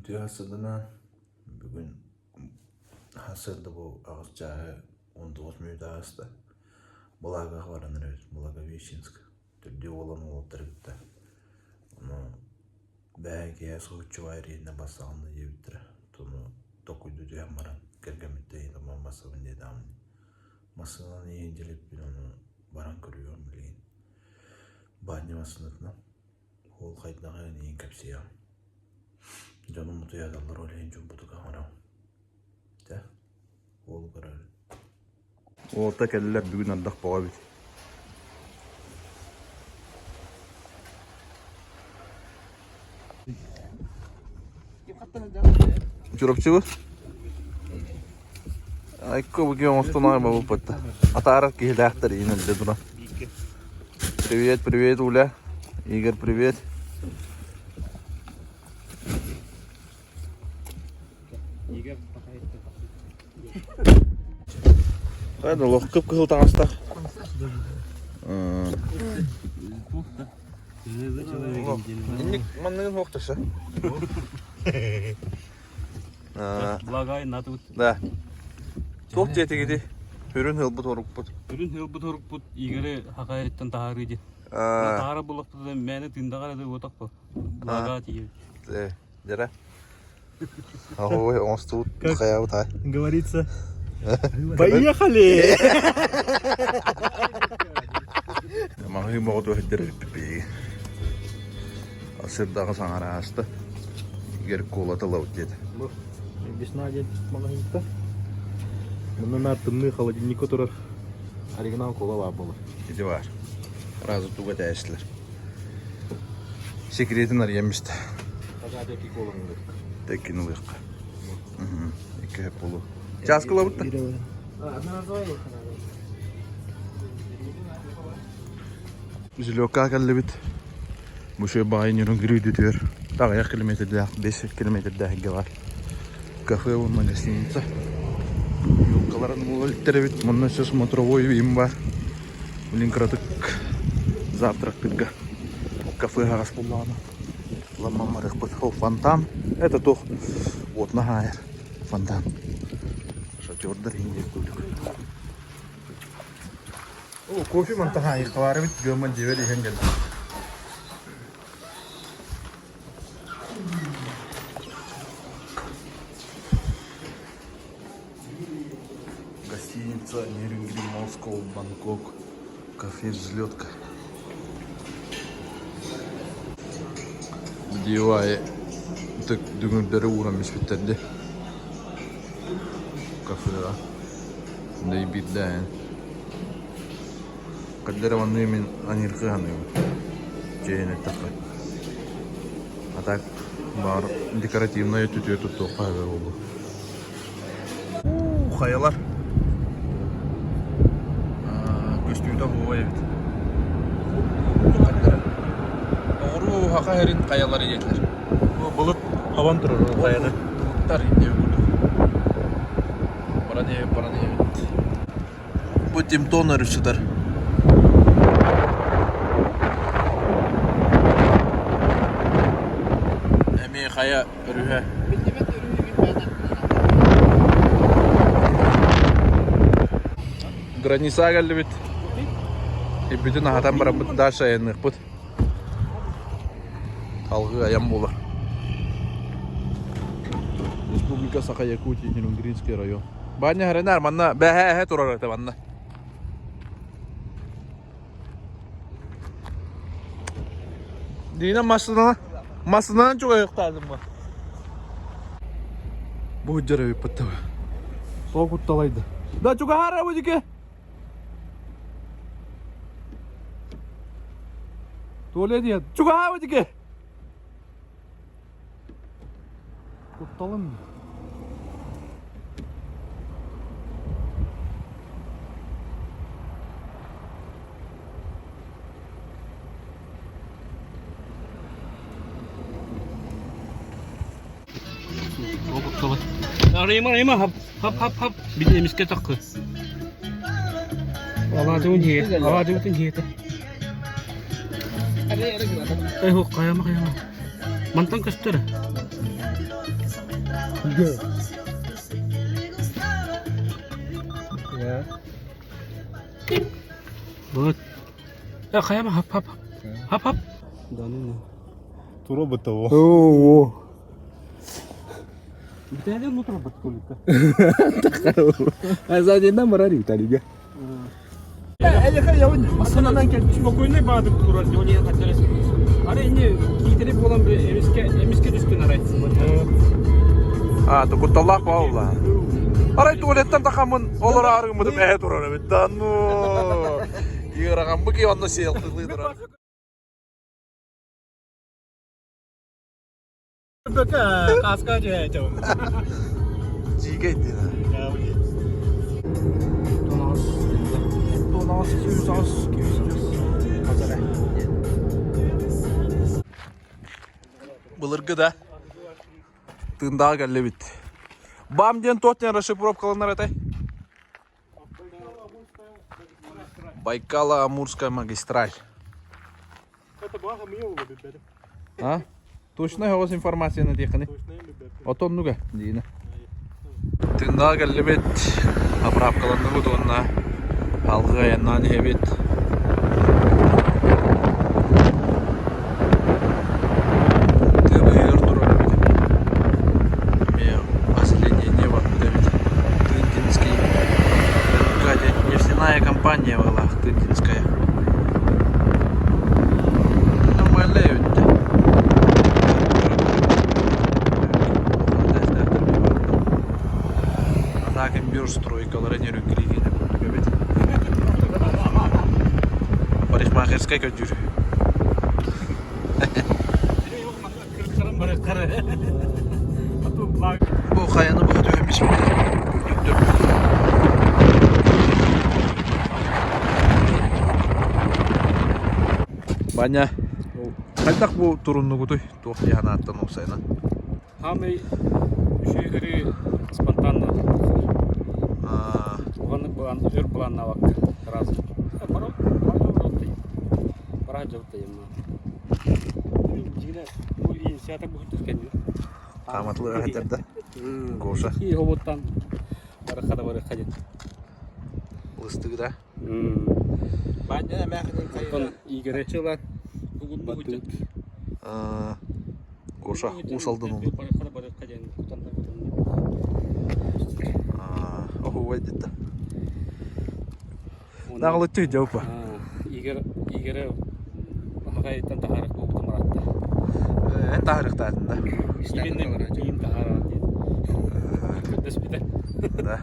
Video hasıldığına bugün hasıldı bu ağızcağı 19 minut ağızda. Bulaga varanır, Bulaga Vişinsk. Türkçe olan oğulları gitti. Onu belki soğukçu var yerine basalını diyebilir. Onu dokuydu diye maran. Gergemette yine ama masalın diye devam ediyor. Masalını iyi inceleyip onu baran görüyor bileyim. Banyo masasına. Hol kaydına en iyi kapsıyor. Canım mutlu yazarlar öyle en budu kamera. De. Hol karar. Orta kelleler bugün andak bağa bit. Çorapçı bu. Айко бugün останай бабу пытта. Атарат ки дахтар инелде дура. Привет, привет, Уля. Игорь, привет. Игорь, пока это. Лох кып кыл таңыста. Ник маннын оқтыша. Благай натут. Да. Тоқ жетегеди. Хүрүн хылбыт орукпут. Бүрін хылбыт орукпут игері хақайреттен тағары еді. Тағары бұлықты да мәні тыңдағар еді отақ бұл. Блага тиге. Жара. Ой, он тут хаяу тай. Говорится. Поехали! Махи могут выходить пипи. Асырдағы саңара асты. Егер колаты лаут деді. Весна дед магазинта. Мұнын артымны холодильник отырар. Оригинал кола бар болар. Деді бар. Разы туға тәйсілер. Секретін арьемісті. Қаза теки коланың дед. Текін ұлыққа. Екі хеп болу. Час қыла бұтты? Зілөкка кәлі біт. Бұшы бағайын үрін күрейді төр. Тағы 5 километрді әйге бар. Кафе он магазинца. Юлкаларын өлттері біт. Мұнны сөз мотровой бейім бар. Үлін қыратық завтрак бітгі. Кафе ғағас болағына. Лама марық бұт. Ол фонтан. Это тох. Вот нағайыр. Фонтан. Шатёрдыр еңдер көлік. О, кофе мантаға айқылары біт. Гөмін жевел еген келді. Гостиница Нерюнгри, Москва, Бангкок. Кафе «Взлетка». Дивай. Так дүгіндері урамес біттерді. Кафеға. Дай биддайын. Қаддары ванны мен анирқы ғаны. Жейін әттіқі. А так бар декоративная түтер тұтты қайбер олды. Қаялар. Көстімді бұға ебет. Қаддары. Оғыру хақа әрін қаялар едетілер. Бұлыт аван тұрыр қаяны. Бұлыттар ендеу көрді. Баран ебет. Бұл темтон әрішідер. Әме қая үрігі. Граница кәлі бет. Bütün ағатан бара бұт даша әнік бұт. Талғы аян болар. Республика Саха-Якутия, Нерюнгринский район. Баня әрінер, манна бәхә тұрар әті манна. Дейінен масынан çok ayıqtadым ба. Бұл жара өп бұтты ба. Сол құтталайды. Да, чуға хара өдеке? Толе дейін. Чуға хара өдеке? Құтталын. Арайма, хап. Биде емеске таққы. Аладың хеті. Ай, хоқ, қаяма. Мантан көстері. Ya. Вот. Хаяма хап хап. Хап хап. Да ну. Тура бытово. О. Битәле нутро баткулика. А сзади нам рари талига. Астанадан келіп спокойный бардық турар жолия качарыс. Ары ине китерип болам эмиске түстүн арайсыз. Тукутталлах баула. Арай туалеттен тақамын, олар арығымыдым әе тұрар әбет. Дану. Егерағам бұки онна сейілтіғлы тұрар. Қасқа жай айтауым. Жиге дейін. Бұлырғы да тыңдағы кәлі бит. Бам ден тотнен рашып пробкаланар әтай. Байкало-Амурская магистраль. Это благо мне улы бедер. А? Точно хавас информация на теканы? Отон нуга дейіні. Тыңдағы кәлі бит. Пробкаланды бұд онна. Алғы аяңнан ебет. Компания была тындинская. Нормальная ведь. Она комбюрстройкалары не рюкригене. Парикмахерская көтүр. Бу хаяны бу төмеш. Баня. Қайтақ бұл тұрынны күті тоқ яғына аттан олсайна. Хамы шүйгірі спонтанно. Оған өр планна вақты. Раз. Пара жылты емна. Жігіне бұл инициатор бұл түскенде. Қаматлы әтерді. Гоша. И хоботтан барықада қадет. Лыстығы да. Баня мәхінен қайға. Игері чылар. Батут. Гоша усалдын оны. Оху вайдетті. Нағылы түй жаупа. Игері бағайттан тағарық болыпты мұратта. Тағарық тағында. Имен тағарық дейді. Көддес біді. Да.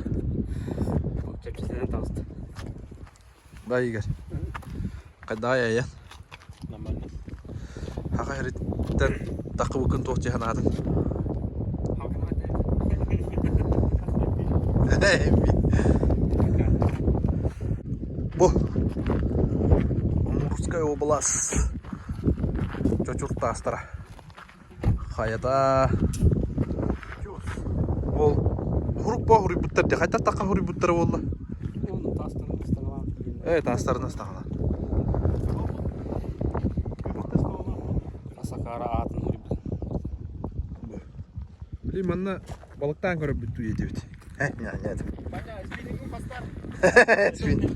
Чәпчесінен тағысты. Да, Игорь. Қайда аяян? Нормально. Хақа әреттен тақы бүкін тоқ жехан адың. Бұл Амурская область. Чочуртта астара. Қайда. Бұл ғұрып ба ғұрып бұттар де. Қайда таққа ғұрып бұттар болла? Тастарын астағана. Асақара атын ғұрып. Білейм, анна балықтан көріп бүтту еді бет. Не еді. Баня, спиннингін бастар. Спиннинг.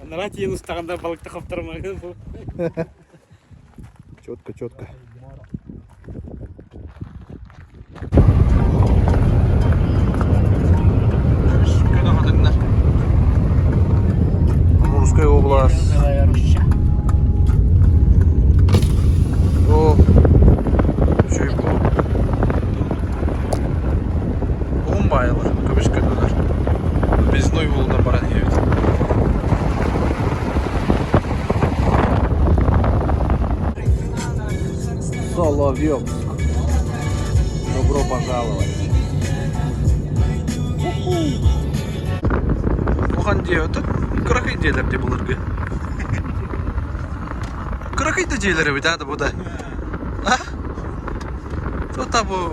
Оннара тиен ұстағанда балықты қаптырмаған бұл. Четко. Амурская область. О, что и было. Он байлар, көбішке дөдір. Безной болудан баран ебет. Соловьевск. Добро пожаловать. Оған деуді, қырақай дейлер де бұлырғы. Қырақай да дейлер өйді ады бұда. Сота бұл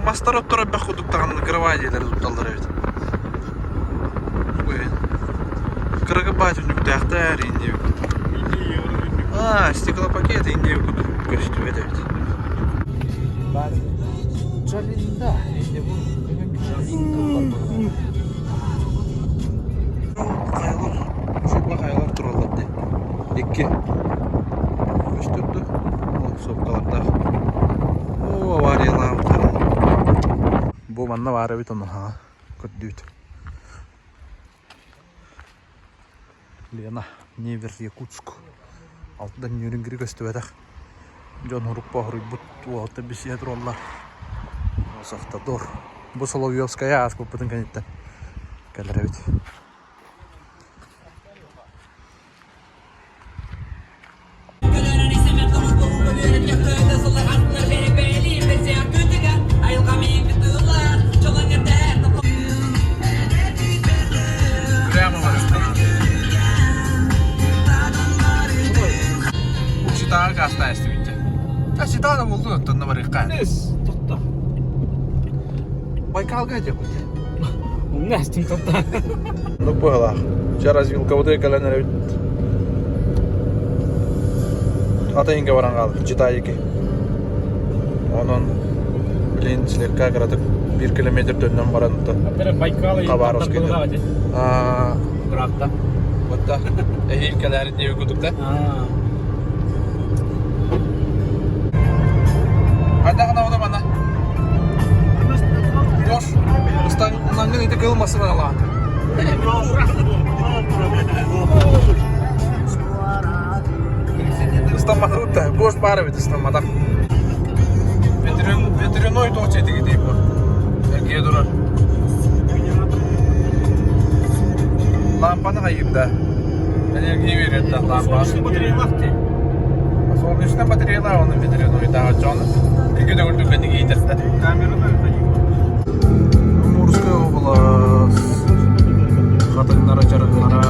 мастар оттора бәқ құдықтағын қырывай дейлер ұпталдар өйді. Қырақы байды нүкті ақтар инде өйді. Стеклопакеты инде өйді көршті өйді өйді. Джалинда. Эйде бұл Джалинда. Қайлар тұралады. Екке. Көштірді. Ол соққаларда. О, авариялағым қарады. Бұл манна бары бит оны ха. Көрді бит. Лена, Невер, Якутск. Алтыдан нөрінгірі көсті бәдіқ. Жон ұрып бағыры бұт уалты бесет роллар. Осақтадор. Бұл Соловьевская аз көппітін кәнеттен. Кәлірі бит. Daha gazdan istiyor. Taşı daha da buldu ottun da var ikkan. Nes, totta. Baykal gelecek bu. Nestin totta. Ну было. Сейчас развилка вот эта календарь. Атайынға баран қалды, Житайыки. Onun білейін слегка кратық 1 километр төннен баранды. Хабаровский. Бұрақта. Вот так. Әйелкелерін не өкілдік та? Қайда қана ода бана? Бош. Ұстаңын үйді қылмасы бар ала. Ұстамады ұтта. Бош бары бет ұстамады. Ветериной тоқ жетіге дейіп бұл. Әке дұрар. Лампаны қайымда. Энергия береді лампаны. Солнечный батареялар те. Солнечный батареялар оның ветеринойдағы жоны. Үкіде үлдігінді кейтерді. Камераны Мурская область. Қатыңнара жарыңнара.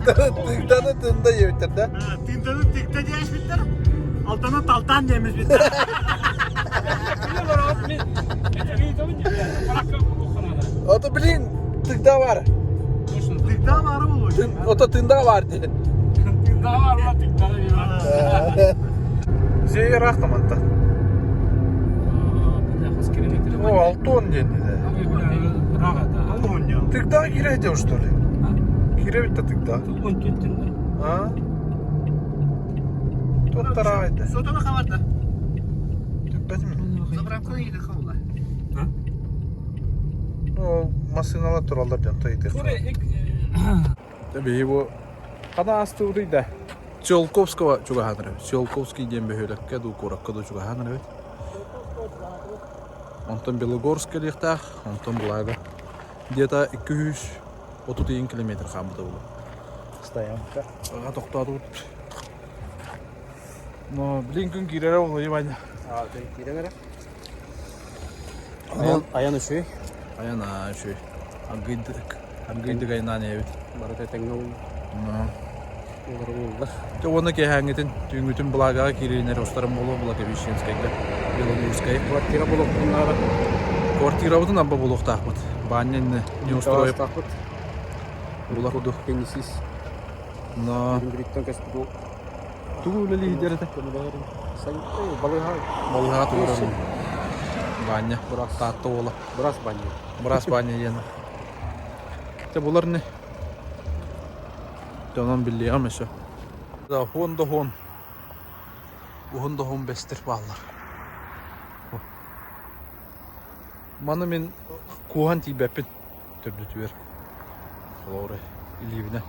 Тыңданы тыңда ебеттер да? Тыңданы тыңда дейіш біттір. Алтаны талтан дейміз біттір. Ото білін, тыңда бар. Тыңда бары бұл. Ото тыңда бар де. Тыңда бар ма тыңда. Зейір ақтаманта. О, 6 тонн денді де. Тыңда кире что ли? Кире бітті тыңда. А? Тоттара айды. Сотаны қабарда. Бәдім. Забрамканы еді қаула. О, машиналар тұралдар жанта етер. Таби, его қана асты ұрыйда. Циолковского чугаханыры. Циолковский ден бөхөлікке ду қораққа ду чугаханыры. Онтан Белогорская лихтах, онтан Блага. Где-то 230 километр қамыды бұл. Стоянка. Аға тоқтады ұт. Но, блин, күн кирері олы ебайны. Кирегері? Аян үші? Аян үші. Аңгүйдік айнан ебет. Барыта тәңнің олар олар. Оны кәйхәңетін түйінгітін Благаға кирейінер остарым болу, Блага Вишенскайға. Белогорскай. Квартира болып бұнлары. Квартира бұдың абба болуқ тақпыд. Баннен не устроеп. Бұлақ ұды. Пенисис. Но... Ингриттен кәсіп бұл. Тугу лили дерді. Балыға туғырын. Баня. Татты олы. Біраз баня. Біраз баня ені. Бұлар не? Донан білі амесы. Хон. Хон бестір балылар. Маны мен куған тейбәппен түрді түйер. Олары илебіне.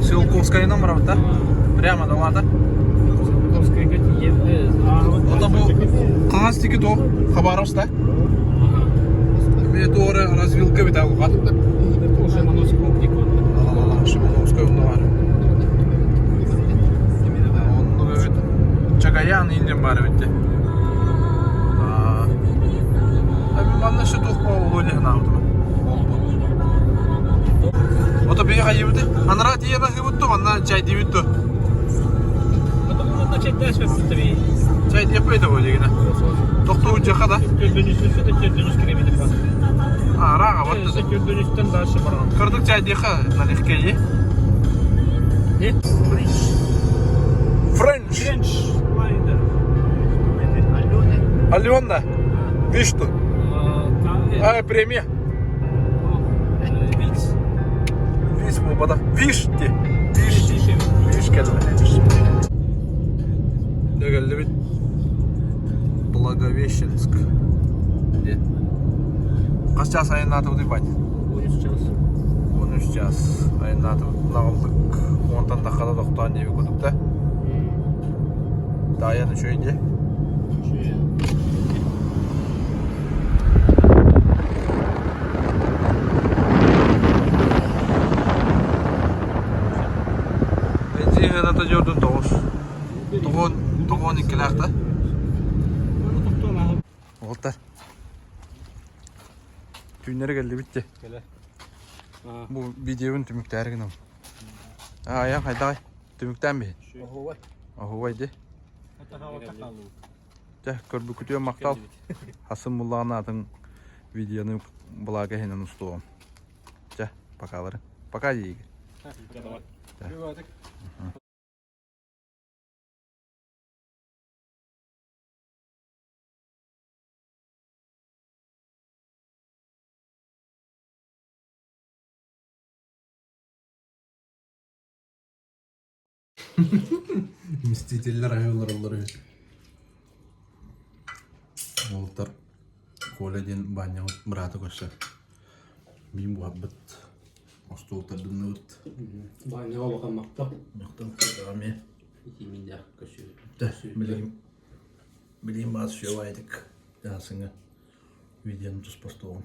Селковскайынан барамын да? Прямо далада? Селковскайға тиемді. Ота бұл қағаз текет о, Хабаровск да? Метеора развилка бит агугат. Это Шимановский облик. Ала Шимановская онда бар. Онда бит Чагаян инден бар бит. Манна şu tohma oluyor ne yaptı? O da bir hayırdı. Anara diye de hıvıttı manna çay diyordu. Потом начать дальше просто Çay yapıyordu böyle yine. Doktor uçaka da. Dönüşlüsü de dönüş kiremedim var. Ha rağa battı. Dönüşten daha şey var. Kırdık çay diye nalihkeyi. Ne? French. French. Aynen. Alyona. Viştu. Премия. Викс. Виш bu bada. Vişti. Viş kelime. Ne geldi bit? Благовещенск. Kaç час ayınladı bu dibay? 13 час. 13 час ayınladı. Nağıldık. 10 dakikada doktor nevi kuduk da. Dayanı şöyle. Benzinle de gördün doğuş. Doğun ikilakta. Oltar. Günleri geldi bitti. Bu videonun tümükleri günüm. Ya hayday. Tümükten bir. Oho vaydı. Körbü kütüyor maktal. Hasımbullah'ın adın videonun bulaga henen ustuğum. Pakaları. Пока iyi. Мстительler ayolları. Oltar. Kolejin banyo berata koşar. Benim bu habbet. Остолтар дынныбыт. Баняга бакамакта. Yoqdan kırgami. 2000 dakika şöyle. Bileyim bazı şey vaydık. Daha sonra videonun tuz postu olun.